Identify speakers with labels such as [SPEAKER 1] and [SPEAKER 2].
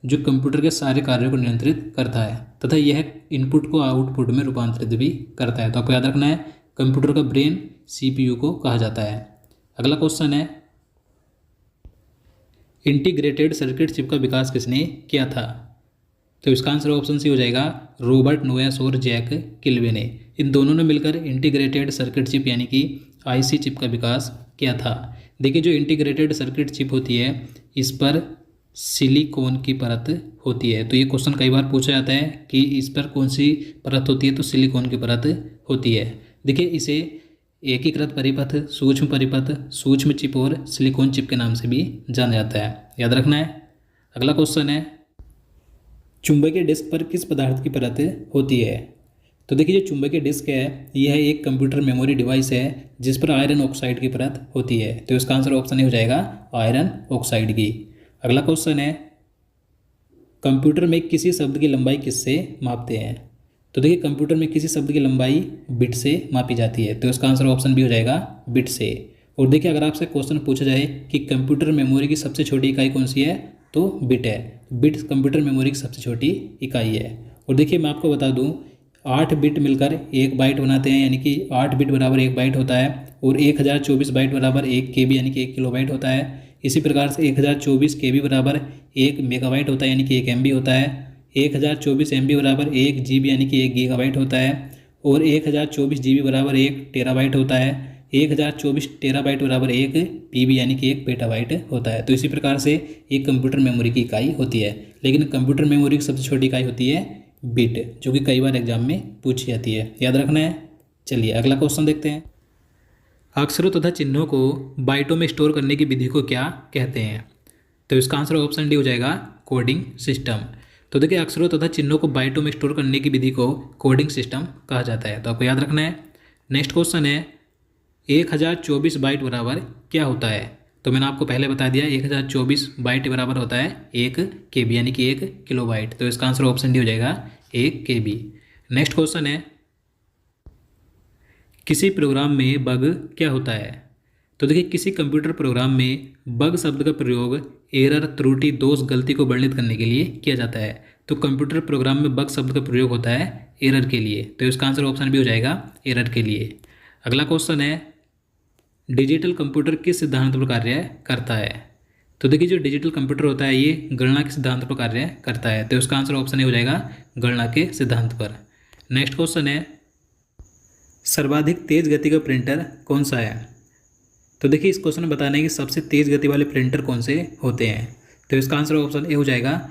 [SPEAKER 1] जो कंप्यूटर के सारे कार्यों को नियंत्रित करता है तथा यह इनपुट को आउटपुट में रूपांतरित भी करता है। तो आपको याद रखना है, कंप्यूटर का ब्रेन CPU को कहा जाता है। अगला क्वेश्चन है, इंटीग्रेटेड सर्किट चिप का विकास किसने किया था? तो इसका आंसर ऑप्शन सी हो जाएगा, रॉबर्ट नोयस और जैक किल्वे ने। इन दोनों ने मिलकर इंटीग्रेटेड सर्किट चिप यानी कि IC चिप का विकास किया था। देखिए, जो इंटीग्रेटेड सर्किट चिप होती है इस पर सिलिकॉन की परत होती है। तो ये क्वेश्चन कई बार पूछा जाता है कि इस पर कौन सी परत होती है, तो सिलिकॉन की परत होती है। देखिए, इसे एकीकृत परिपथ, सूक्ष्म परिपथ, सूक्ष्म चिप और सिलिकॉन चिप के नाम से भी जाना जाता है, याद रखना है। अगला क्वेश्चन है, चुंबकीय डिस्क पर किस पदार्थ की परत होती है? तो देखिए, जो चुंबकीय डिस्क है यह एक कंप्यूटर मेमोरी डिवाइस है जिस पर आयरन ऑक्साइड की परत होती है। तो इसका आंसर ऑप्शन ए हो जाएगा, आयरन ऑक्साइड की। अगला क्वेश्चन है, कंप्यूटर में किसी शब्द की लंबाई किससे मापते हैं? तो देखिए, कंप्यूटर में किसी शब्द की लंबाई बिट से मापी जाती है। तो इसका आंसर ऑप्शन बी हो जाएगा, बिट से। और देखिए, अगर आपसे क्वेश्चन पूछा जाए कि कंप्यूटर मेमोरी की सबसे छोटी इकाई कौन सी है, तो बिट है। बिट कंप्यूटर मेमोरी की सबसे छोटी इकाई है। और देखिए, मैं आपको बता दूं, 8 बिट मिलकर 1 बाइट बनाते हैं, यानी कि 8 बिट बराबर 1 बाइट होता है। और 1024 बाइट बराबर 1 KB यानी कि 1 किलोबाइट होता है। इसी प्रकार से 1024 KB बराबर 1 मेगाबाइट होता है, यानी कि 1 MB होता है। 1024 MB बराबर 1 GB यानी कि 1 गीगाबाइट होता है। और 1024 GB बराबर 1 टेराबाइट होता है। 1024 टेराबाइट बराबर 1 PB यानी कि 1 पेटाबाइट होता है। तो इसी प्रकार से एक कंप्यूटर मेमोरी की इकाई होती है। लेकिन कंप्यूटर मेमोरी की सबसे छोटी इकाई होती है बिट, जो कि कई बार एग्जाम में पूछी जाती है, याद रखना है। चलिए अगला क्वेश्चन देखते हैं। अक्षरों तथा चिन्हों को बाइटों में स्टोर करने की विधि को क्या कहते हैं? तो इसका आंसर ऑप्शन डी हो जाएगा, कोडिंग सिस्टम। तो देखिए, अक्षरों तथा चिन्हों को बाइटों में स्टोर करने की विधि को कोडिंग सिस्टम कहा जाता है। तो आपको याद रखना है। नेक्स्ट क्वेश्चन है, 1024 बाइट बराबर क्या होता है? तो मैंने आपको पहले बता दिया, 1024 बाइट बराबर होता है 1 KB यानी कि 1 किलोबाइट। तो इसका आंसर ऑप्शन डी हो जाएगा, 1 KB। नेक्स्ट क्वेश्चन है, किसी प्रोग्राम में बग क्या होता है? तो देखिए, किसी कंप्यूटर प्रोग्राम में बग शब्द का प्रयोग एरर, त्रुटि, दोष, गलती को वर्णित करने के लिए किया जाता है। तो कंप्यूटर प्रोग्राम में बग शब्द का प्रयोग होता है एरर के लिए। तो इसका आंसर ऑप्शन भी हो जाएगा, एरर के लिए। अगला क्वेश्चन है, डिजिटल कंप्यूटर किस सिद्धांत पर कार्य करता है? तो देखिए, जो डिजिटल कंप्यूटर होता है ये गणना के सिद्धांत पर कार्य करता है। तो इसका आंसर ऑप्शन ए हो जाएगा, गणना के सिद्धांत पर। नेक्स्ट क्वेश्चन है, सर्वाधिक तेज गति का प्रिंटर कौन सा है? तो देखिए, इस क्वेश्चन में बताना है कि सबसे तेज गति वाले प्रिंटर कौन से होते हैं। तो इसका आंसर ऑप्शन ए हो जाएगा,